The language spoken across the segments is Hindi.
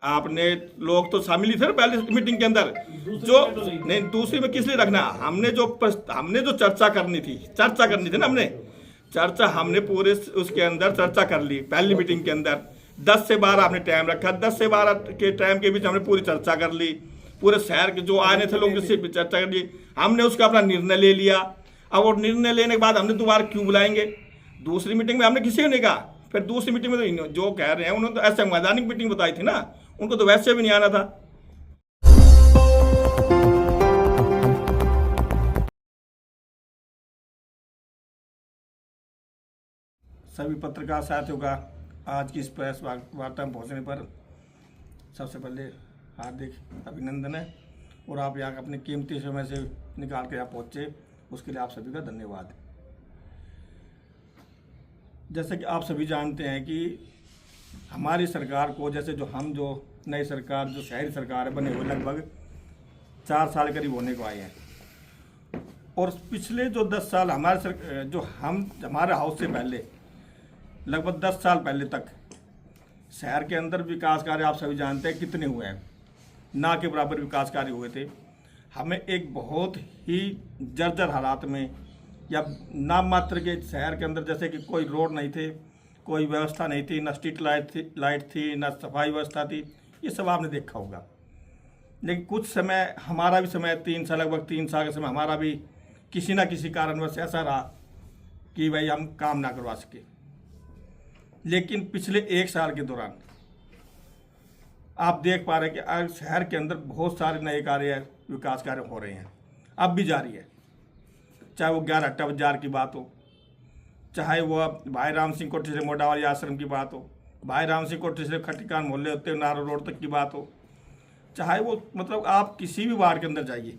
आपने लोग तो शामिल ही थे ना पहले मीटिंग के अंदर। जो नहीं, दूसरी में किस लिए रखना, हमने जो चर्चा करनी थी ना, हमने पूरे उसके अंदर चर्चा कर ली पहली मीटिंग के अंदर। 10 से 12 आपने टाइम रखा, 10 से 12 के टाइम के बीच हमने पूरी चर्चा कर ली, पूरे शहर के जो आने थे लोग उससे चर्चा कर ली, हमने उसका अपना निर्णय ले लिया। अब वो निर्णय लेने के बाद हमने दोबारा क्यों बुलाएंगे? दूसरी मीटिंग में हमने किसी को नहीं कहा, फिर दूसरी मीटिंग में तो जो कह रहे हैं उन्होंने तो ऐसे मैदानिक मीटिंग बताई थी ना, उनको तो वैसे भी नहीं आना था। सभी पत्रकार साथियों का आज की इस प्रेस वार्ता में पहुंचने पर सबसे पहले हार्दिक अभिनंदन है, और आप यहाँ अपने कीमती समय से निकाल के यहाँ पहुँचे, उसके लिए आप सभी का धन्यवाद। जैसे कि आप सभी जानते हैं कि हमारी सरकार को, जैसे जो नई सरकार, जो शहरी सरकार है, बने हुए लगभग 4 साल करीब होने को आए हैं, और पिछले जो 10 साल हमारे हाउस से पहले लगभग 10 साल पहले तक शहर के अंदर विकास कार्य आप सभी जानते हैं कितने हुए हैं, ना के बराबर विकास कार्य हुए थे। हमें एक बहुत ही जर्जर हालात में या नाम मात्र के शहर के अंदर, जैसे कि कोई रोड नहीं थे, कोई व्यवस्था नहीं थी, न स्ट्रीट लाइट थी, न सफाई व्यवस्था थी, ये सब आपने देखा होगा। लेकिन कुछ समय हमारा भी समय 3 साल, लगभग 3 साल का समय हमारा भी किसी न किसी कारणवश ऐसा रहा कि भाई हम काम ना करवा सके। लेकिन पिछले 1 साल के दौरान आप देख पा रहे हैं कि आज शहर के अंदर बहुत सारे नए कार्य, विकास कार्य हो रहे हैं, अब भी जारी है। चाहे वो 11 अट्टा बाजार की बात हो, चाहे वो भाई राम सिंह कोठी से मोडावाली आश्रम की बात हो, भाई राम सिंह कोठी से खटिकान मोहल्ले होते नारो रोड तक की बात हो, चाहे वो मतलब आप किसी भी वार्ड के अंदर जाइए,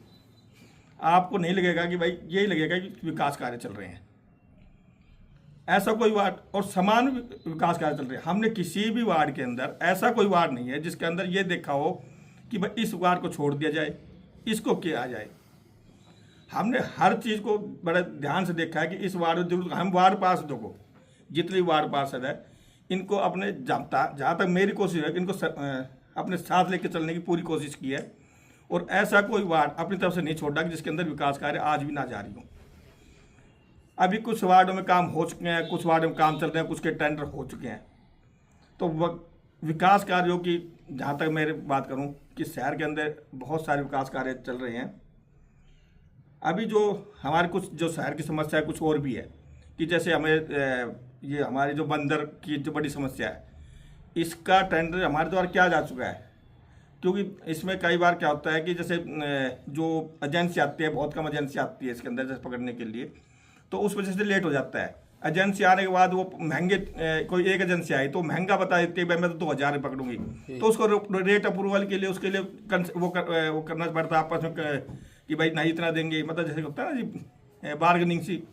आपको नहीं लगेगा कि भाई यही लगेगा कि विकास कार्य चल रहे हैं। ऐसा कोई वार्ड, और समान विकास कार्य चल रहे हैं। हमने किसी भी वार्ड के अंदर ऐसा कोई वार्ड नहीं है जिसके अंदर ये देखा हो कि भाई इस वार्ड को छोड़ दिया जाए, इसको किया जाए। हमने हर चीज़ को बड़े ध्यान से देखा है कि इस वार्ड में जरूर हम वार्ड पार्षदों को, जितनी वार्ड पार्षद है, इनको अपने जहाँ तक मेरी कोशिश है कि इनको अपने साथ लेकर चलने की पूरी कोशिश की है, और ऐसा कोई वार्ड अपनी तरफ से नहीं छोड़ा कि जिसके अंदर विकास कार्य आज भी ना जारी हो। अभी कुछ वार्डों में काम हो चुके हैं, कुछ वार्डों में काम चल रहे हैं, कुछ के टेंडर हो चुके हैं। तो विकास कार्यों की जहाँ तक मैं बात करूँ कि शहर के अंदर बहुत सारे विकास कार्य चल रहे हैं। अभी जो हमारे कुछ जो शहर की समस्या है कुछ और भी है कि जैसे हमें ये हमारी जो बंदर की जो बड़ी समस्या है, इसका टेंडर हमारे द्वारा किया जा चुका है। क्योंकि इसमें कई बार क्या होता है कि जैसे जो एजेंसी आती है, बहुत कम एजेंसी आती है इसके अंदर जैसे पकड़ने के लिए, तो उस वजह से लेट हो जाता है। एजेंसी आने के बाद वो महंगे, कोई एक एजेंसी आई तो महंगा बता देती है, भाई मैं तो 2000 पकड़ूंगी, तो उसको रेट अप्रूवल के लिए उसके लिए वो करना पड़ता है आपस में कि भाई नहीं इतना देंगे, मतलब जैसे होता है ना जी बार्गेनिंग सी।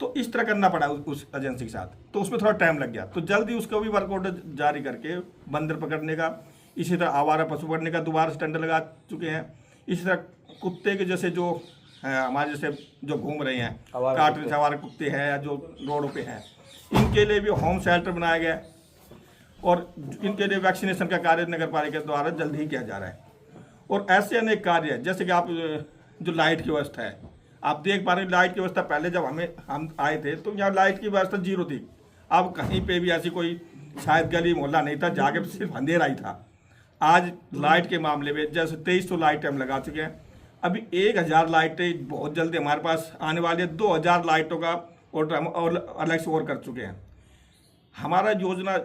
तो इस तरह करना पड़ा उस एजेंसी के साथ, तो उसमें थोड़ा टाइम लग गया। तो जल्दी उसको भी वर्क ऑर्डर जारी करके बंदर पकड़ने का, इसी तरह आवारा पशु पकड़ने का दोबारा से टेंडर लगा चुके हैं। इसी तरह कुत्ते के जैसे जो हमारे जैसे जो घूम रहे हैं काटने से आवारा कुत्ते हैं या जो रोडों पे हैं, इनके लिए भी होम शेल्टर बनाया गया है, और इनके लिए वैक्सीनेशन का कार्य नगर पालिका द्वारा जल्द ही किया जा रहा है। और ऐसे अनेक कार्य हैं, जैसे कि आप जो लाइट की व्यवस्था है, आप देख पा रहे हैं लाइट की व्यवस्था पहले जब हम आए थे तो यहाँ लाइट की व्यवस्था 0 थी। अब कहीं पे भी ऐसी कोई शायद गली मोहल्ला नहीं था जहाँ के सिर्फ अंधेरा ही था। आज लाइट के मामले में जैसे 2300 लाइटें हम लगा चुके हैं। अभी 1000 लाइटें बहुत जल्दी हमारे पास आने वाली है। 2000 लाइटों का ऑर्डर हम और अलग से और कर चुके हैं। हमारा योजना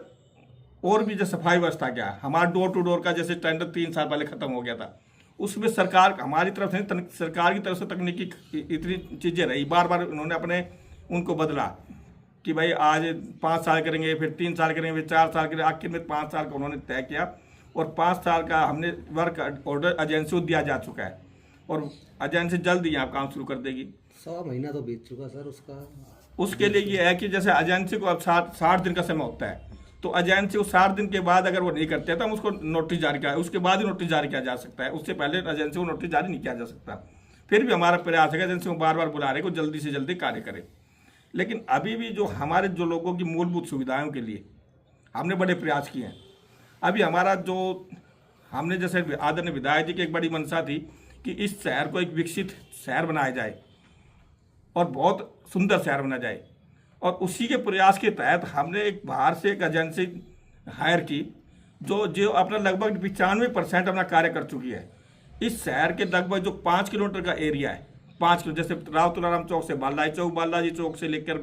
और भी जो सफाई व्यवस्था क्या है, हमारा डोर टू डोर का जैसे टेंडर 3 साल पहले खत्म हो गया था, उसमें सरकार हमारी तरफ से सरकार की तरफ से तकनीकी इतनी चीज़ें रही, बार बार उन्होंने अपने उनको बदला कि भाई आज 5 साल करेंगे, फिर 3 साल करेंगे, फिर 4 साल करेंगे, आखिर में 5 साल का उन्होंने तय किया, और 5 साल का हमने वर्क ऑर्डर एजेंसी को दिया जा चुका है, और एजेंसी जल्द ही यहाँ काम शुरू कर देगी। 1.25 महीना तो बीत चुका सर उसका। उसके लिए ये है कि जैसे एजेंसी को अब 60 दिन का समय होता है, तो एजेंसी को 60 दिन के बाद अगर वो नहीं करते हैं तो हम उसको नोटिस जारी किया, उसके बाद ही नोटिस जारी किया जा सकता है। उससे पहले एजेंसी को नोटिस जारी नहीं किया जा सकता। फिर भी हमारा प्रयास है कि एजेंसी को बार बार बुला रहे को जल्दी से जल्दी कार्य करे। लेकिन अभी भी जो हमारे जो लोगों की मूलभूत सुविधाओं के लिए हमने बड़े प्रयास किए हैं। अभी हमारा जो हमने जैसे आदरणीय विधायक जी की एक बड़ी मंशा थी कि इस शहर को एक विकसित शहर बनाया जाए और बहुत सुंदर शहर बना जाए, और उसी के प्रयास के तहत हमने एक बाहर से एक एजेंसी हायर की जो जो अपना लगभग 95% अपना कार्य कर चुकी है। इस शहर के लगभग जो 5 किलोमीटर का एरिया है, 5 किलो, जैसे राव तुलाराम चौक से बालाजी चौक, बालाजी चौक से लेकर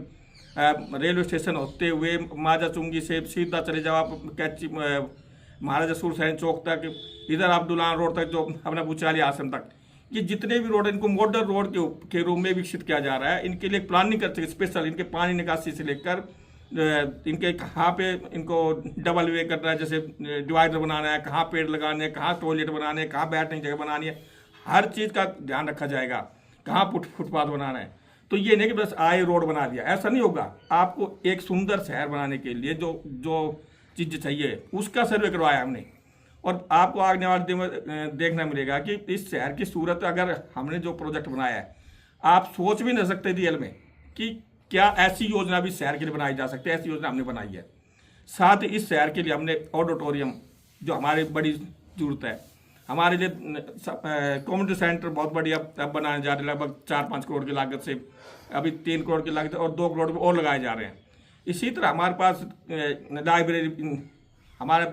रेलवे स्टेशन होते हुए माजा चुंगी से सीधा चले जाओ आप कैची महाराजा सूरसैन चौक तक, इधर अब्दुल्ला रोड तक, जो अपना बुचाली आश्रम तक, ये जितने भी रोड इनको मॉडल रोड के रूप में विकसित किया जा रहा है। इनके लिए प्लानिंग कर सके स्पेशल, इनके पानी निकासी से लेकर इनके कहाँ पे इनको डबल वे करना है, जैसे डिवाइडर बनाना है, कहाँ पेड़ लगाने हैं, कहाँ टॉयलेट बनाने हैं, कहाँ बैठने की जगह बनानी है, हर चीज़ का ध्यान रखा जाएगा, कहाँ फुटपाथ बनाना है। तो ये नहीं कि बस आए रोड बना दिया, ऐसा नहीं होगा। आपको एक सुंदर शहर बनाने के लिए जो जो चीज़ चाहिए उसका सर्वे करवाया हमने, और आपको आने वाले दिन में देखना मिलेगा कि इस शहर की सूरत अगर हमने जो प्रोजेक्ट बनाया है, आप सोच भी नहीं सकते रियल में कि क्या ऐसी योजना भी शहर के लिए बनाई जा सकती है। ऐसी योजना हमने बनाई है। साथ ही इस शहर के लिए हमने ऑडिटोरियम, जो हमारी बड़ी जरूरत है, हमारे लिए कम्युनिटी सेंटर बहुत बढ़िया अब बनाने जा रहे हैं, लगभग 4-5 करोड़ की लागत से, अभी 3 करोड़ की लागत और 2 करोड़ और लगाए जा रहे हैं। इसी तरह हमारे पास लाइब्रेरी, हमारा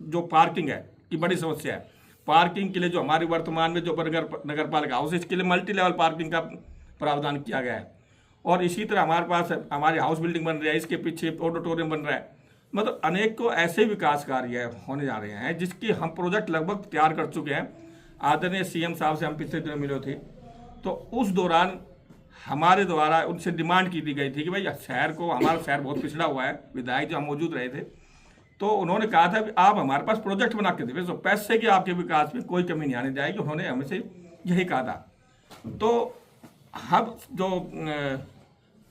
जो पार्किंग है की बड़ी समस्या है। पार्किंग के लिए जो हमारी वर्तमान में जो नगर पालिका हाउस, इसके लिए मल्टी लेवल पार्किंग का प्रावधान किया गया है। और इसी तरह हमारे पास हमारी हाउस बिल्डिंग बन रही है, इसके पीछे ऑडिटोरियम बन रहा है। मतलब अनेक को ऐसे विकास कार्य होने जा रहे हैं जिसकी हम प्रोजेक्ट लगभग तैयार कर चुके हैं। आदरणीय सीएम साहब से हम पिछले दिनों मिले थे, तो उस दौरान हमारे द्वारा उनसे डिमांड की दी गई थी कि भाई शहर को, हमारा शहर बहुत पिछड़ा हुआ है, विधायक जो हम मौजूद रहे थे, तो उन्होंने कहा था कि आप हमारे पास प्रोजेक्ट बना के देवे, तो पैसे की आपके विकास में कोई कमी नहीं आने जाएगी। उन्होंने हमसे यही कहा था। तो हम जो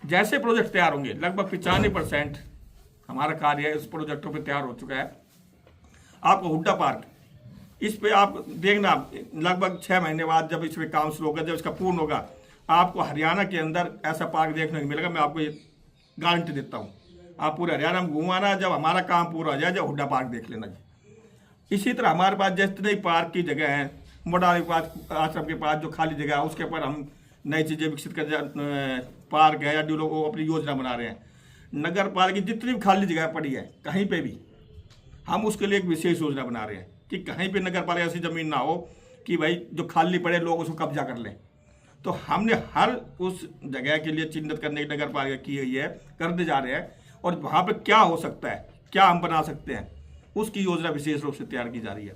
जैसे प्रोजेक्ट तैयार होंगे, लगभग 95% हमारा कार्य इस प्रोजेक्टों पे तैयार हो चुका है। आपको हुड्डा पार्क, इस पे आप देखना लगभग 6 महीने बाद जब इसमें काम शुरू होगा, जब इसका पूर्ण होगा, आपको हरियाणा के अंदर ऐसा पार्क देखने को मिलेगा। मैं आपको ये गारंटी देता हूँ। आप पूरे हरियाणा में घुमाना, जब हमारा काम पूरा हो जाए, जब हुड्डा पार्क देख लेना जी। इसी तरह हमारे पास जितने पार्क की जगह हैं, मोडाली पार्क आश्रम के पास जो खाली जगह है, उसके ऊपर हम नई चीज़ें विकसित कर, पार्क है या डीलो को अपनी योजना बना रहे हैं। नगर पालिका की जितनी भी खाली जगह पड़ी है, कहीं पे भी हम उसके लिए एक विशेष योजना बना रहे हैं कि कहीं पे नगर पालिका ऐसी ज़मीन ना हो कि भाई जो खाली पड़े लोग उसको कब्जा कर लें। तो हमने हर उस जगह के लिए चिन्हित करने की नगर पालिका की हुई है, करने जा रहे हैं, और वहाँ पे क्या हो सकता है, क्या हम बना सकते हैं, उसकी योजना विशेष रूप से तैयार की जा रही है।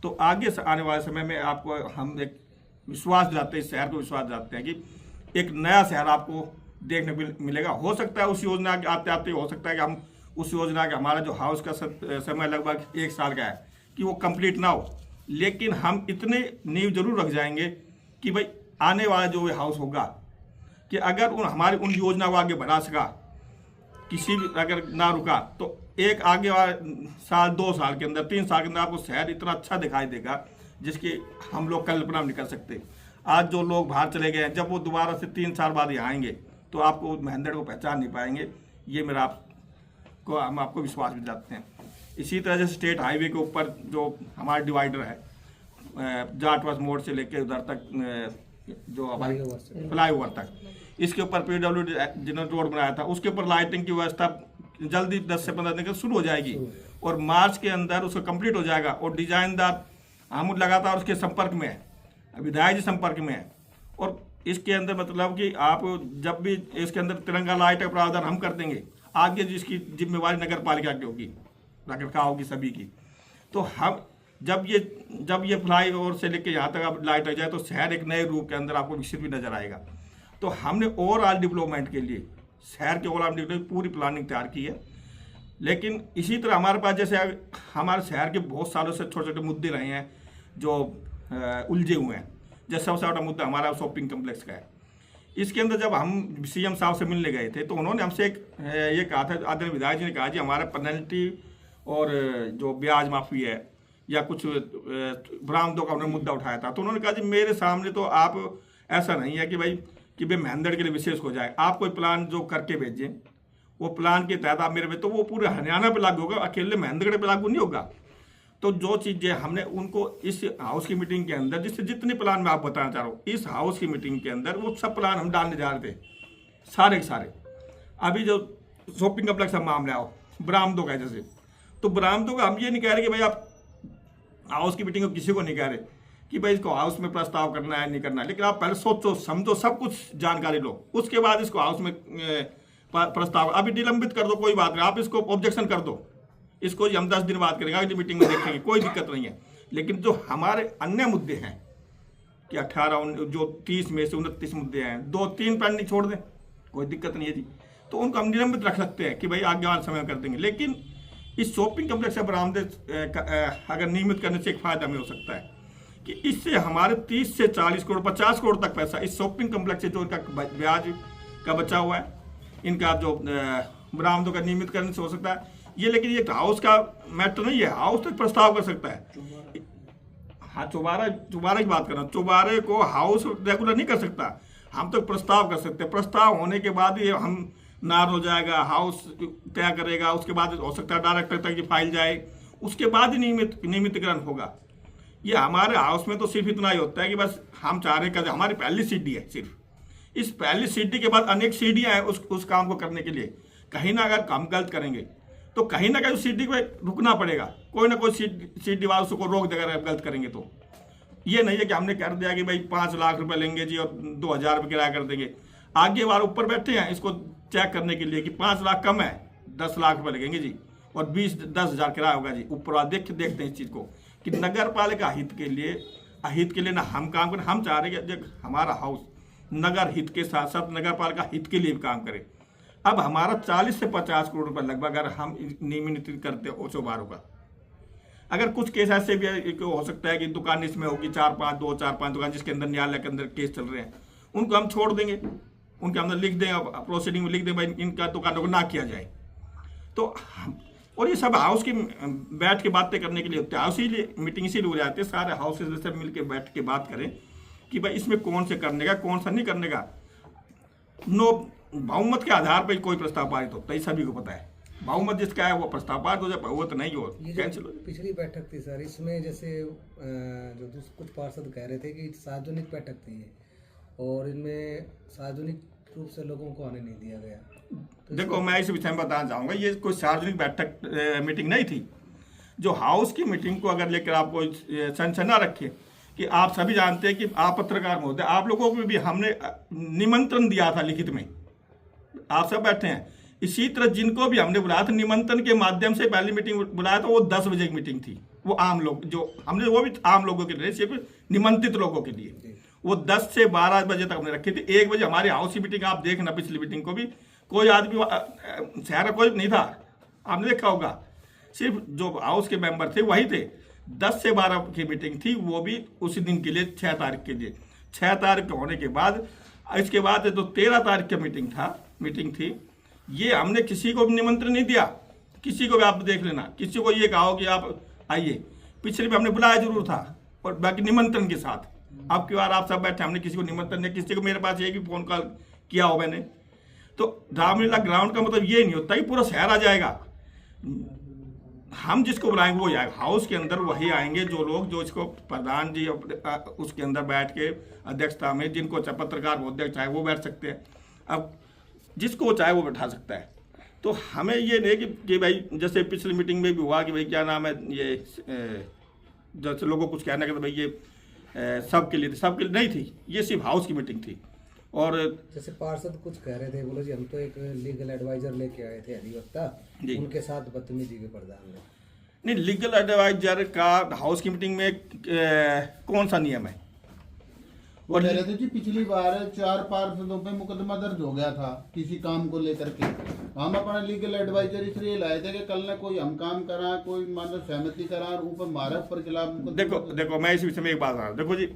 तो आगे से आने वाले समय में आपको हम एक विश्वास दिलाते हैं, इस शहर को विश्वास दिलाते हैं कि एक नया शहर आपको देखने को मिलेगा। हो सकता है उस योजना के आते आते हो सकता है कि हम उस योजना के, हमारा जो हाउस का समय लगभग 1 साल का है, कि वो कंप्लीट ना हो, लेकिन हम इतने नींव जरूर रख जाएंगे कि भाई आने वाला जो हाउस होगा, कि अगर हमारी उन योजना को आगे बढ़ा सका, किसी भी अगर ना रुका, तो एक आगे वाले साल, 2 साल के अंदर, 3 साल के अंदर आपको शहर इतना अच्छा दिखाई देगा जिसकी हम लोग कल्पना नहीं कर सकते। आज जो लोग बाहर चले गए हैं, जब वो दोबारा से 3 साल बाद यहाँ आएंगे तो आपको महेंद्र को पहचान नहीं पाएंगे। ये मेरा हम आपको विश्वास भी दिलाते हैं। इसी तरह से स्टेट हाईवे के ऊपर जो हमारा डिवाइडर है, जाटवास मोड़ से लेकर उधर तक, जो हमारे फ्लाईओवर तक, इसके ऊपर PWD जिन्होंने रोड बनाया था, उसके ऊपर लाइटिंग की व्यवस्था जल्दी 10 से 15 दिन शुरू हो जाएगी, और मार्च के अंदर उसको कंप्लीट हो जाएगा। और डिजाइनदार हम लगातार उसके संपर्क में है, विधायक जी संपर्क में है, और इसके अंदर मतलब कि आप जब भी इसके अंदर तिरंगा लाइट का प्रावधान हम कर देंगे, आगे जिसकी जिम्मेवारी नगर पालिका की होगी, रखरखाव होगी सभी की। तो हम जब ये फ्लाईओवर से लेकर यहाँ तक आप लाइट आ जाए, तो शहर एक नए रूप के अंदर आपको विकसित भी नजर आएगा। तो हमने ओवरऑल डेवलपमेंट के लिए, शहर के ओवरऑल डेवलपमेंट पूरी प्लानिंग तैयार की है। लेकिन इसी तरह हमारे पास जैसे हमारे शहर के बहुत सालों से छोटे छोटे मुद्दे रहे हैं जो उलझे हुए हैं। जैसे सबसे बड़ा मुद्दा हमारा शॉपिंग कम्प्लेक्स का है। इसके अंदर जब हम सीएम साहब से मिलने गए थे, तो उन्होंने हमसे एक ये कहा था, आदरणीय विधायक जी ने कहा, जी हमारा पेनल्टी और जो ब्याज माफ़ी है या कुछ बरामदों का उन्होंने मुद्दा उठाया था। तो उन्होंने कहा, जी मेरे सामने तो आप ऐसा नहीं है कि भाई महेंद्र के लिए विशेष हो जाए, आप कोई प्लान जो करके भेजें, वो प्लान के तहत आप मेरे में, तो वो पूरे हरियाणा पे लागू होगा, अकेले महेंद्रगढ़ पे लागू नहीं होगा। तो जो चीज़ें हमने उनको इस हाउस की मीटिंग के अंदर, जिससे जितने प्लान मैं आपको बताना चाह रहा हूँ, इस हाउस की मीटिंग के अंदर वो सब प्लान हम डालने जा रहे थे, सारे के सारे। अभी जो शॉपिंग कम्प्लेक्स का मामला हो, बरामदों का, जैसे तो बरामदों का हम ये नहीं कह रहे कि भाई आप हाउस की मीटिंग को किसी को नहीं कह रहे कि भाई इसको हाउस में प्रस्ताव करना है नहीं करना है, लेकिन आप पहले सोचो समझो सब कुछ जानकारी लो, उसके बाद इसको हाउस में प्रस्ताव अभी निलंबित कर दो, कोई बात नहीं, आप इसको ऑब्जेक्शन कर दो, इसको हम 10 दिन बाद करेंगे, अगली मीटिंग में देखेंगे, कोई दिक्कत नहीं है। लेकिन जो हमारे अन्य मुद्दे हैं कि 18 जो 30 में से 29 मुद्दे हैं, 2-3 पेंडिंग छोड़ दें, कोई दिक्कत नहीं है जी, तो उनको हम निलंबित रख सकते हैं कि भाई आगे वाले समय में कर देंगे। लेकिन इस शॉपिंग कम्प्लेक्स से बरामदे अगर नियमित करने से एक फायदा हमें हो सकता है कि इससे हमारे 30 से 40 करोड़ 50 करोड़ तक पैसा इस शॉपिंग कम्प्लेक्स से जो इनका ब्याज का बचा हुआ है, इनका जो बरामदों का नियमित करने से हो सकता है ये। लेकिन ये हाउस का मैटर नहीं है, हाउस तक प्रस्ताव कर सकता है। हाँ, चौबारा की बात कर रहा हूँ, चौबारे को हाउस रेगुलर नहीं कर सकता, हम तो प्रस्ताव कर सकते हैं। प्रस्ताव होने के बाद ये हम नार हो जाएगा, हाउस तय करेगा, उसके बाद हो सकता है डायरेक्टर तक की फाइल जाए, उसके बाद ही नियमितीकरण होगा। ये हमारे हाउस में तो सिर्फ इतना ही होता है कि बस हम चाह रहे हैं, हमारी पहली सीढ़ी है, सिर्फ इस पहली सीढ़ी के बाद अनेक सीढ़ियाँ हैं उस काम को करने के लिए। कहीं ना अगर हम गलत करेंगे तो कहीं ना कहीं उस सीढ़ी पे रुकना पड़ेगा, कोई ना कोई सीढ़ी वाला उसको रोक देगा अगर गलत करेंगे तो। ये नहीं है कि हमने कर दिया कि भाई 5 लाख रुपए लेंगे जी और 2000 रुपये किराया कर देंगे, आगे वाले ऊपर बैठे हैं इसको चेक करने के लिए कि 5 लाख कम है, 10 लाख रुपए लगेंगे जी और 10,000 किराया होगा जी। ऊपर वाले देखते हैं इस चीज़ को कि नगर पालिका अहित के लिए ना हम काम करें। हम चाह रहे हैं कि हमारा हाउस नगर हित के साथ साथ नगर पालिका हित के लिए भी काम करे। अब हमारा 40 से 50 करोड़ रुपए लगभग अगर हम नियमित करते हैं चौबारों का, अगर कुछ केस ऐसे भी हो सकता है कि दुकान इसमें होगी 4-5 दुकान जिसके अंदर न्यायालय के अंदर केस चल रहे हैं, उनको हम छोड़ देंगे, उनके अंदर लिख दें, प्रोसीडिंग में लिख दें भाई इनका दुकानों को ना किया जाए। तो और ये सब हाउस की बैठ के बातें करने के लिए होते हैं, हाउस ही मीटिंग इसीलिए हो जाती है, सारे हाउस से मिल के बैठ के बात करें कि भाई इसमें कौन से करने का कौन सा नहीं करने का। बहुमत के आधार पर कोई प्रस्ताव पारित होता है, सभी को पता है। बहुमत जिसका है वो प्रस्ताव पारित हो जाए, बहुमत नहीं हो कैंसिल हो। पिछली बैठक थी सर, इसमें जैसे जो कुछ पार्षद कह रहे थे कि सार्वजनिक बैठक थी और इनमें सार्वजनिक रूप से लोगों को आने नहीं दिया गया। तो देखो मैं इस विषय में बताना चाहूँगा, ये कोई सार्वजनिक बैठक मीटिंग नहीं थी। जो हाउस की मीटिंग को अगर लेकर आप कोई संशय ना रखे कि आप सभी जानते हैं कि आप पत्रकार महोदय, आप लोगों को भी हमने निमंत्रण दिया था लिखित में, आप सब बैठे हैं। इसी तरह जिनको भी हमने बुलाया था निमंत्रण के माध्यम से पहली मीटिंग बुलाया था, वो 10 बजे की मीटिंग थी। वो आम लोग जो हमने, वो भी आम लोगों के लिए, सिर्फ निमंत्रित लोगों के लिए, वो 10 से 12 बजे तक हमने रखी थी। 1 बजे हमारी हाउस की मीटिंग, आप देखना पिछली मीटिंग को भी कोई आदमी शहर कोई नहीं था, आपने देखा होगा, सिर्फ जो हाउस के मेंबर थे वही थे। 10 से 12 की मीटिंग थी, वो भी उसी दिन के लिए 6 तारीख के लिए। 6 तारीख होने के बाद इसके बाद जो 13 तारीख की मीटिंग थी, ये हमने किसी को भी निमंत्रण नहीं दिया, किसी को भी आप देख लेना, किसी को ये कहो कि आप आइए। पिछले भी हमने बुलाया जरूर था और बाकी निमंत्रण के साथ। अब की बार आप सब बैठे, हमने किसी को निमंत्रण नहीं, किसी को मेरे पास एक भी फोन कॉल किया हो मैंने। तो रामलीला ग्राउंड का मतलब ये नहीं होता कि पूरा शहर आ जाएगा, हम जिसको बुलाएंगे वो आएगा। हाउस के अंदर वही आएंगे जो लोग, जो इसको प्रधान जी उसके अंदर बैठ के अध्यक्षता में, जिनको पत्रकार महोदय चाहे वो बैठ सकते हैं, अब जिसको चाहे वो बैठा सकता है। तो हमें ये नहीं कि भाई जैसे पिछली मीटिंग में भी हुआ कि भाई क्या नाम है ये, जैसे लोगों को कुछ कहना कि भाई ये सबके लिए थी, सबके लिए नहीं थी, ये सिर्फ हाउस की मीटिंग थी। और जैसे पार्षद कुछ कह रहे थे, बोले जी हम तो एक लीगल एडवाइजर लेके आए थे अधिवक्ता, उनके साथ बदतमीजी के प्रधान ने। नहीं, लीगल एडवाइजर का हाउस की मीटिंग में कौन सा नियम है? वो कह रहे थे कि पिछली बार 4 पार्षदों पे मुकदमा दर्ज हो गया था किसी काम को लेकर के। हम अपना लीगल एडवाइजर इसलिए लाए थे कि कल ना कोई हम काम करा, कोई मान लो सहमति करा और ऊपर हमारे ऊपर खिलाफ। देखो मैं इस विषय में एक बात बता रहा हूँ। देखो जी,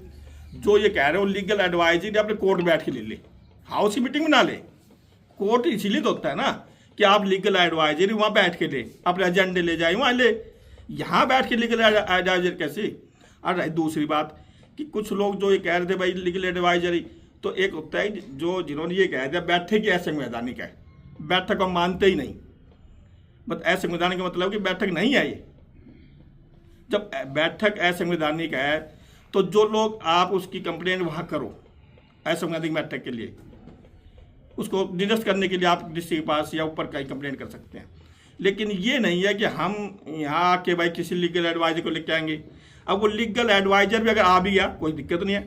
जो ये कह रहे हो लीगल एडवाइजर अपने कोर्ट बैठ के ले, हाउस की मीटिंग में ना ले। कोर्ट इसीलिए तो होता है ना कि आप लीगल एडवाइजर वहाँ बैठ के ले, अपने एजेंडे ले जाए वहाँ ले। यहाँ बैठ के लीगल एडवाइजर कैसे? और दूसरी बात कि कुछ लोग जो ये कह रहे थे भाई लीगल एडवाइजरी, तो एक होता है जो जिन्होंने ये कह दिया बैठक की असंवैधानिक है, बैठक को मानते ही नहीं। बट असंवैधानिक का मतलब कि बैठक नहीं है ये। जब बैठक असंवैधानिक है तो जो लोग आप उसकी कंप्लेंट वहाँ करो असंवैधानिक बैठक के लिए, उसको निरस्त करने के लिए आप डिस्ट्रिक्ट के पास या ऊपर कहीं कंप्लेंट कर सकते हैं। लेकिन ये नहीं है कि हम यहाँ आके भाई किसी लीगल एडवाइजर को लेके आएंगे। अब वो लीगल एडवाइजर भी अगर आ भी गया कोई दिक्कत नहीं है,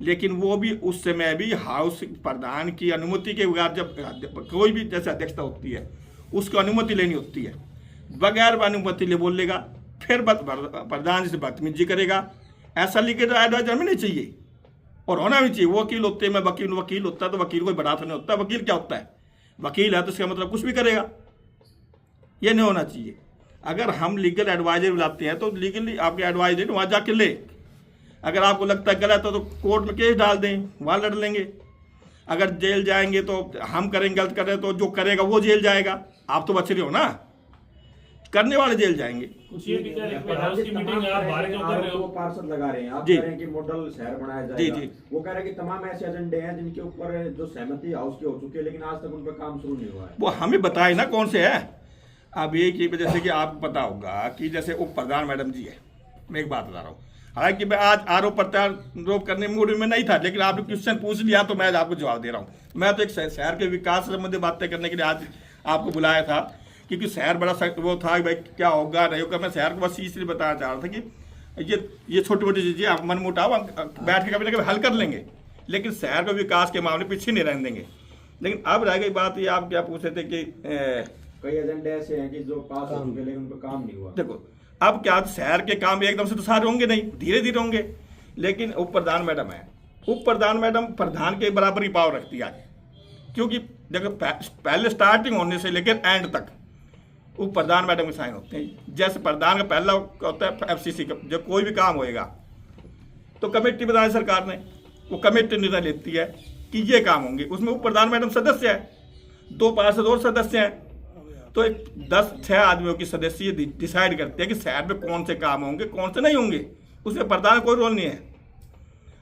लेकिन वो भी उस समय भी हाउस प्रधान की अनुमति के बगैर, जब कोई भी जैसे अध्यक्षता होती है उसको अनुमति लेनी होती है, बगैर अनुमति ले बोलेगा, फिर प्रधान जी से बदतमीजी करेगा। ऐसा लीगल एडवाइजर में नहीं चाहिए और होना भी चाहिए। वो वकील होते हैं, मैं वकील होता है तो वकील कोई बड़ा तो नहीं होता। वकील क्या होता है? वकील है तो इसका मतलब कुछ भी करेगा, ये नहीं होना चाहिए। अगर हम लीगल एडवाइजर बुलाते हैं तो लीगली आपके एडवाइजर वहाँ जाके ले, अगर आपको लगता है गलत है तो कोर्ट में केस डाल दें, वहाँ लड़ लेंगे। अगर जेल जाएंगे तो हम करेंगे, गलत करें तो जो करेगा वो जेल जाएगा। आप तो बच रहे हो ना, करने वाले जेल जाएंगे। पार्षद लगा रहे हैं, आप जी, कह रहे हैं कि मॉडल शहर बनाया जाएगा। जी जी, वो कह रहे हैं कि तमाम ऐसे एजेंडे हैं जिनके ऊपर जो सहमति हाउस की हो चुकी है, लेकिन आज तक उन पर काम शुरू नहीं हुआ है। वो हमें बताए ना कौन से है। अब एक ही जैसे कि आपको पता होगा कि जैसे उप प्रधान मैडम जी है, मैं एक बात बता रहा हूँ, हालांकि मैं आज आरोप प्रत्यारोप करने मूड में नहीं था, लेकिन आपने क्वेश्चन पूछ लिया तो मैं आपको जवाब दे रहा हूँ। मैं तो एक शहर के विकास संबंधी बातें करने के लिए आज आपको बुलाया था, क्योंकि शहर बड़ा वो था भाई क्या होगा नहीं होगा। मैं शहर को बस इसलिए बताना चाह रहा था कि ये छोटी मोटी चीज़ें आप मन मुटाव बैठ के कभी ना कभी हल कर लेंगे, लेकिन शहर को विकास के मामले पीछे नहीं रहने देंगे। लेकिन अब रह गई बात, ये आप क्या पूछ रहे थे कि कई एजेंडे ऐसे हैं कि जो पास हो चुके लेकिन उन पर काम नहीं हुआ। देखो अब क्या शहर के काम एकदम से तो सारे होंगे नहीं, धीरे धीरे होंगे। लेकिन उप प्रधान मैडम है, उप प्रधान मैडम प्रधान के बराबर ही पावर रखती है, क्योंकि देखो पहले स्टार्टिंग होने से लेकर एंड तक उप प्रधान मैडम के साइन होते हैं। जैसे प्रधान का पहला होता है FCC का, जब कोई भी काम होएगा तो कमेटी बनाई सरकार ने, वो कमेटी निर्णय लेती है कि ये काम होंगे, उसमें उप प्रधान मैडम सदस्य है, 2 पार्षद और सदस्य हैं। तो एक 10-6 आदमियों की सदस्य डिसाइड करते हैं कि शहर में कौन से काम होंगे कौन से नहीं होंगे, उसमें प्रधान कोई रोल नहीं है।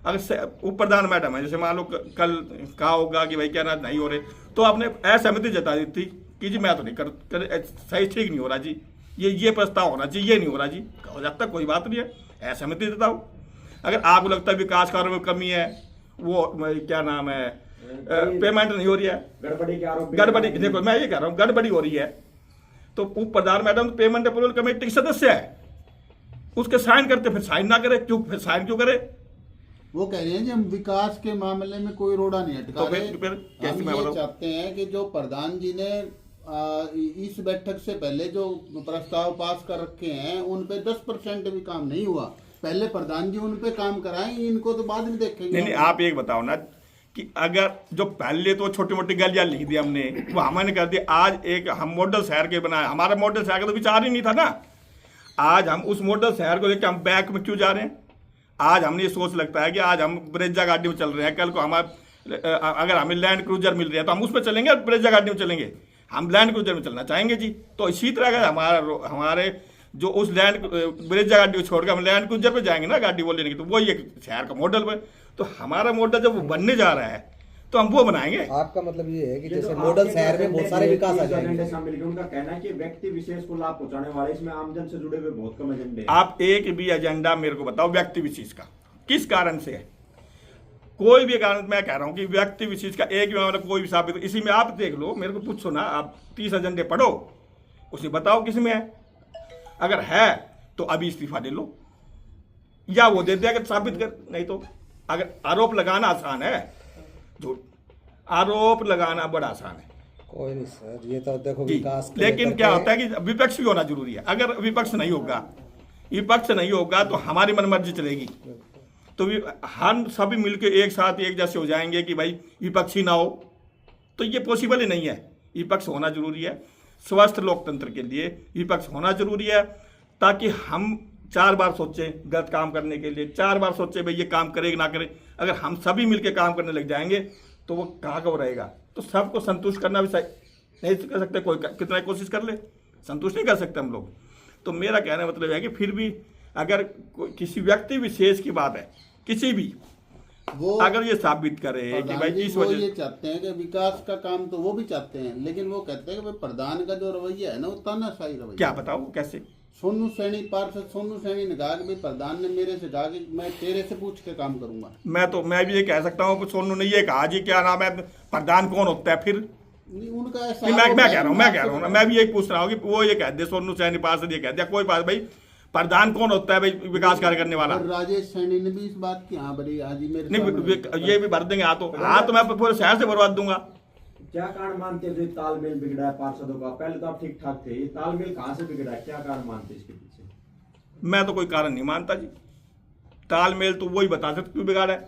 अगर उप प्रधान मैडम है, जैसे मान लो कल कहा होगा कि भाई क्या ना नहीं हो रहे, तो आपने असहमति जता दी थी कि जी मैं तो नहीं कर सही ठीक नहीं हो रहा जी, ये प्रस्ताव होना चाहिए, ये नहीं हो रहा जी, हो जाता कोई बात नहीं है, असहमति जताओ। अगर आपको लगता है विकास कार्यों में कमी है, वो क्या नाम है पेमेंट नहीं हो रही है, गड़बड़ी के आरोप, गड़बड़ी, देखो मैं ये कह रहा हूँ गड़बड़ी हो रही है, तो उप प्रधान मैडम पेमेंट अप्रूवल कमेटी के सदस्य है, उसके साइन करते, फिर साइन ना करे क्यों, फिर साइन क्यों करे? वो कह रहे हैं कि हम विकास के मामले में कोई रोड़ा नहीं अटका तो रहे। फिर कैसे हम मैं ये बताऊं? चाहते हैं कि जो प्रधान जी ने इस बैठक से पहले जो प्रस्ताव पास कर रखे हैं उन पे 10% भी काम नहीं हुआ। पहले प्रधान जी उन पे काम कराएं, इनको तो बाद में देखेंगे। नहीं, आप एक बताओ ना कि अगर जो पहले तो छोटी मोटी गलियां लिख दी हमने, वो हमने कर दी। आज एक हम मॉडल शहर के बनाए, हमारा मॉडल शहर का तो विचार ही नहीं था ना। आज हम उस मॉडल शहर को लेकर हम बैक में क्यों जा रहे हैं? आज हमने ये सोच लगता है कि आज हम ब्रेजा गाड़ी में चल रहे हैं, कल को अगर हमें लैंड क्रूजर मिल रही है तो हम उसमें चलेंगे, ब्रेजा गाड़ी में चलेंगे? हम लैंड क्रूजर में चलना चाहेंगे जी। तो इसी तरह अगर हमारे जो उस लैंड ब्रेजा गाड़ी को छोड़कर हम लैंड क्रूजर पे जाएंगे ना गाड़ी वो लेने की, तो वही एक शहर का मॉडल पे, तो हमारा मॉडल जब वो बनने जा रहा है तो हम वो बनाएंगे। आपका मतलब ये है कि जैसे मॉडल शहर में बहुत सारे विकास आ जाएंगे। शामिल, उनका कहना है कि व्यक्ति विशेष को लाभ पहुंचाने वाले, इसमें आमजन से जुड़े हुए बहुत कम एजेंडे। आप एक भी एजेंडा मेरे को बताओ व्यक्ति विशेष का, किस कारण से है? कोई भी कारण, मैं कह रहा हूं कि व्यक्ति विशेष का एक भी मामला कोई भी साबित, इसी में आप देख लो, मेरे को पूछो ना, आप 30 एजेंडे पढ़ो, उसे बताओ किस में है। अगर है तो अभी इस्तीफा दे लो या वो दे दिया कि साबित कर, नहीं तो अगर आरोप लगाना आसान है, झूठ आरोप लगाना बड़ा आसान है। कोई नहीं सर, ये तो देखो जी, विकास के लेकिन लेकर क्या के- होता है कि विपक्ष भी होना जरूरी है। अगर विपक्ष नहीं होगा तो हमारी मनमर्जी चलेगी, तो हम सभी मिलकर एक साथ एक जैसे हो जाएंगे कि भाई विपक्षी ना हो, तो ये पॉसिबल ही नहीं है। विपक्ष होना जरूरी है, स्वस्थ लोकतंत्र के लिए विपक्ष होना जरूरी है, ताकि हम 4 बार सोचें गलत काम करने के लिए, 4 बार सोचें भाई ये काम करे ना करे। अगर हम सभी मिलकर काम करने लग जाएंगे तो वो कहाँ का वो रहेगा। तो सबको संतुष्ट करना भी नहीं कर सकते, कोई कितना कोशिश कर ले संतुष्ट नहीं कर सकते हम लोग। तो मेरा कहने का मतलब है कि फिर भी अगर किसी व्यक्ति विशेष की बात है, किसी भी वो अगर ये साबित करे कि प्रधान भाई जी इस वो वजह ये चाहते हैं कि विकास का काम तो वो भी चाहते हैं, लेकिन वो कहते हैं कि भाई प्रधान का जो रवैया है ना वो तानाशाही रवैया। क्या बताओ कैसे? सोनू सैनी, पार्षद सोनू सैनी ने कहा कि भाई प्रधान ने मेरे से कहा कि मैं तेरे से पूछ के काम करूंगा। मैं भी ये कह सकता हूँ कि सोनू ने ये कहा जी, क्या नाम है, प्रधान कौन होता है फिर? नहीं, उनका ऐसा मैं कह रहा हूँ ना, मैं भी यही पूछ रहा हूँ कि वो ये कह दे, सोनू सैनी पार्षद ये कह दिया, कोई बात भाई, प्रधान कौन होता है भाई विकास कार्य करने वाला? और राजेश सैनी ने भी इस बात की हाँ भरी आज ही मेरे नहीं, ये भी भर देंगे हाथ तो मैं पूरे शहर से बर्बाद दूंगा। क्या कारण मानते हैं जो तालमेल बिगड़ा है पार्षदों का? पहले तो आप ठीक ठाक थे, ये तालमेल कहाँ से बिगड़ा है, क्या कारण मानते हैं इसके पीछे? मैं तो कोई कारण नहीं मानता जी, तालमेल तो वही बता सकते क्यों बिगाड़ा है।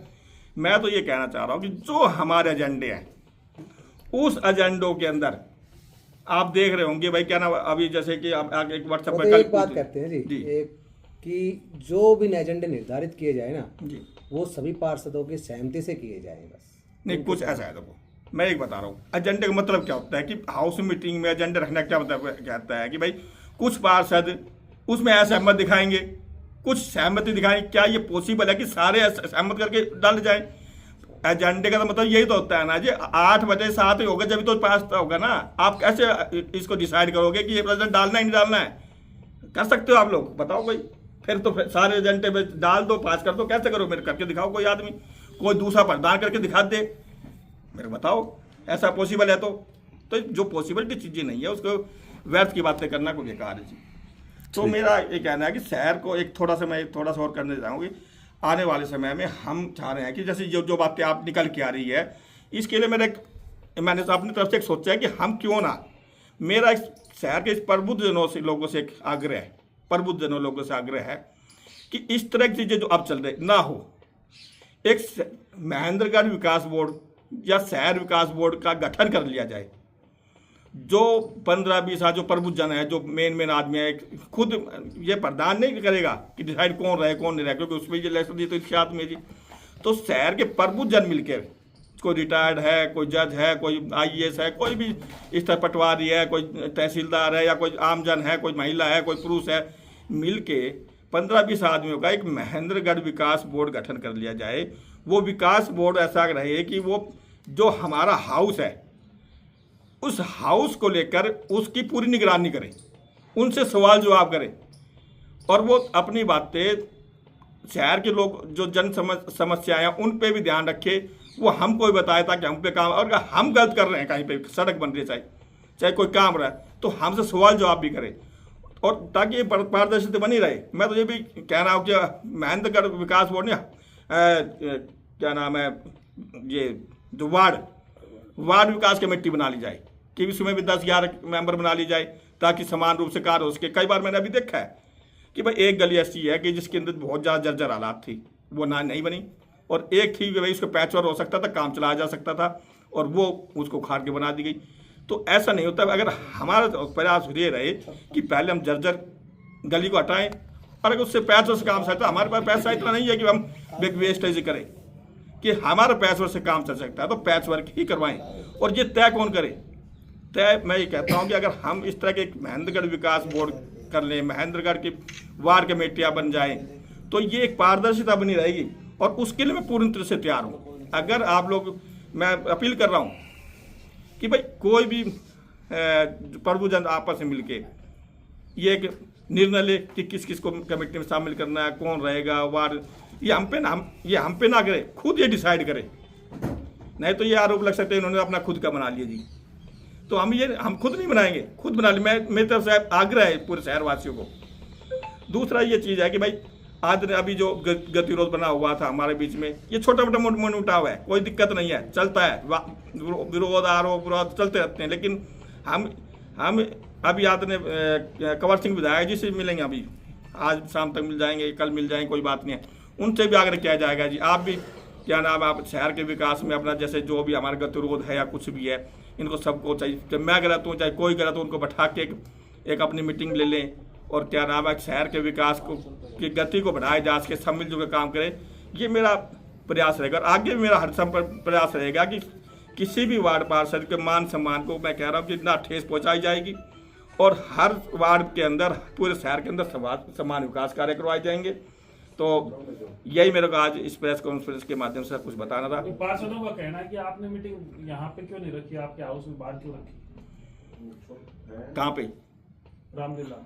मैं तो ये कहना चाह रहा हूँ कि जो हमारे एजेंडे हैं उस एजेंडों के अंदर आप देख रहे होंगे भाई, क्या ना अभी जैसे कि आप एक व्हाट्सएप और पर एक बात करते हैं जी, एक कि जो भी एजेंडे निर्धारित किए जाए ना जी, वो सभी पार्षदों की सहमति से किए जाए बस। नहीं कुछ ऐसा है। देखो मैं एक बता रहा हूँ, एजेंडे का मतलब क्या होता है कि हाउस मीटिंग में एजेंडे रखना क्या मतलब कहता है कि भाई कुछ पार्षद उसमें असहमत दिखाएंगे, कुछ सहमति दिखाएंगे। क्या ये पॉसिबल है कि सारे सहमत करके डाल जाए? एजेंडे का तो मतलब यही तो होता है ना जी, 8 बजे 7 होगा जब तो पास होगा ना। आप कैसे इसको डिसाइड करोगे कि ये प्रेजेंट डालना ही नहीं डालना है? कर सकते हो आप लोग, बताओ भाई। फिर तो सारे एजेंडे में डाल दो, पास कर दो, कैसे करो? मेरे करके दिखाओ, कोई आदमी कोई दूसरा प्रदान करके दिखा दे, मेरे बताओ ऐसा पॉसिबल है? तो जो पॉसिबिलिटी चीज़ें नहीं है उसको व्यर्थ की बातें करना कोई बेकार है जी। तो मेरा ये कहना है कि शहर को एक थोड़ा सा और करने जाऊँगी। आने वाले समय में हम चाह रहे हैं कि जैसे जो बातें आप निकल के आ रही है, इसके लिए मैंने तो अपनी तरफ से एक सोचा है कि हम क्यों ना, मेरा शहर के इस प्रबुद्ध जनों से लोगों से एक आग्रह है, प्रबुद्ध जनों लोगों से आग्रह है कि इस तरह की चीज़ें जो अब चल रही ना हो। एक महेंद्रगढ़ विकास बोर्ड या शहर विकास बोर्ड का गठन कर लिया जाए। जो 15-20 जो प्रबुद्ध जन है, जो मेन आदमी है, खुद ये प्रधान नहीं करेगा कि डिसाइड कौन रहे कौन नहीं रहे, क्योंकि उसमें ये इलेक्शन दी तो इसके हाथ में जी। तो शहर के प्रबुद्ध जन मिलकर, कोई रिटायर्ड है, कोई जज है, कोई IAS है, कोई भी इस तरह पटवारी है, कोई तहसीलदार है, या कोई आम जन है, कोई महिला है, कोई पुरुष है, मिलके 15-20 आदमियों का एक महेंद्रगढ़ विकास बोर्ड गठन कर लिया जाए। वो विकास बोर्ड ऐसा रहे कि वो जो हमारा हाउस है उस हाउस को लेकर उसकी पूरी निगरानी करे, उनसे सवाल जवाब करे, और वो अपनी बातें शहर के लोग जो जन समस्याएं हैं उन पे भी ध्यान रखे, वो हमको भी बताए ताकि हम पे काम, और हम गलत कर रहे हैं कहीं पे सड़क बन रही है चाहे कोई काम रहा है तो हमसे सवाल जवाब भी करे, और ताकि ये पारदर्शिता बनी रहे। मैं तो ये भी कह रहा हूँ कि महेंद्रगढ़ विकास बोर्ड ने क्या नाम है, ये जो वार्ड विकास कमेटी बना ली जाए कि उसमें भी 10-11 मेंबर बना ली जाए ताकि समान रूप से कार्य हो सके। कई बार मैंने अभी देखा है कि भाई एक गली ऐसी है कि जिसके अंदर बहुत ज़्यादा जर्जर हालात थी, वो नहीं बनी, और एक थी कि भाई उसको पैचवर्क हो सकता था, काम चलाया जा सकता था, और वो उसको उखाड़ के बना दी गई। तो ऐसा नहीं होता। अगर हमारा प्रयास ये रहे कि पहले हम जर्जर गली को हटाएं, और अगर उससे पैचवर्क से काम चलता, हमारे पास पैसा इतना नहीं है कि हम वेस्टेज करें, कि हमारा पैचवर्क से काम चल सकता है तो पैचवर्क ही करवाएं। और ये तय कौन करे? तय मैं ये कहता हूँ कि अगर हम इस तरह के एक महेंद्रगढ़ विकास बोर्ड कर लें, महेंद्रगढ़ की वार्ड कमेटियाँ बन जाएं, तो ये एक पारदर्शिता बनी रहेगी, और उसके लिए मैं पूरी तरह से तैयार हूँ। अगर आप लोग, मैं अपील कर रहा हूँ कि भाई कोई भी प्रभुजन आपस में मिलके ये एक निर्णय ले कि किस किस को कमेटी में शामिल करना है, कौन रहेगा वार्ड, ये हम पे ना करे, खुद ये डिसाइड करे। नहीं तो ये आरोप लग सकते हैं इन्होंने अपना खुद का बना लिया जी। तो हम खुद नहीं बनाएंगे, खुद बना ले। मेरी तरफ से आग्रह है पूरे शहरवासियों को। दूसरा ये चीज़ है कि भाई आज अभी जो गतिरोध बना हुआ था हमारे बीच में, ये छोटा मोटा मनमुटाव है, कोई दिक्कत नहीं है, चलता है, विरोध आरोप विरोध चलते रहते हैं। लेकिन हम अभी आदरणीय कंवर सिंह विधायक जी से मिलेंगे, अभी आज शाम तक मिल जाएंगे, कल मिल जाएंगे, कोई बात नहीं है। उनसे भी आग्रह किया जाएगा जी, आप भी क्या नाम, आप शहर के विकास में अपना जैसे जो भी हमारा गतिरोध है या कुछ भी है, इनको सबको चाहिए, जब मैं गलत हूँ चाहे कोई गलत हो, उनको बैठा के एक अपनी मीटिंग ले लें, और क्या नाम है शहर के विकास को की गति को बढ़ाए जा सके, सब मिलजुल कर काम करें। ये मेरा प्रयास रहेगा, और आगे भी मेरा हर समय प्रयास रहेगा कि किसी भी वार्ड पार्षद के मान सम्मान को मैं कह रहा हूँ कि ना ठेस पहुँचाई जाएगी, और हर वार्ड के अंदर, पूरे शहर के अंदर समान विकास कार्य करवाए जाएंगे। तो यही मेरे को आज इस प्रेस कॉन्फ्रेंस के माध्यम से कुछ बताना था। पार्षदों का कहना है कि आपने मीटिंग यहाँ पे क्यों नहीं रखी, आपके हाउस में बाहर क्यों रखी? कहाँ पे? रामलीला।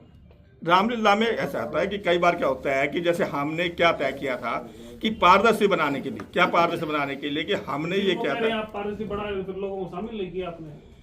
रामलीला में ऐसा होता है कि कई बार क्या होता है कि जैसे हमने क्या तय किया था कि पारदर्शी बनाने के लिए, क्या पारदर्शी बनाने के लिए कि हमने ये क्या था, आप पारदर्शी बना रहे हो, फिर लोगों को शामिल नहीं किया आपने।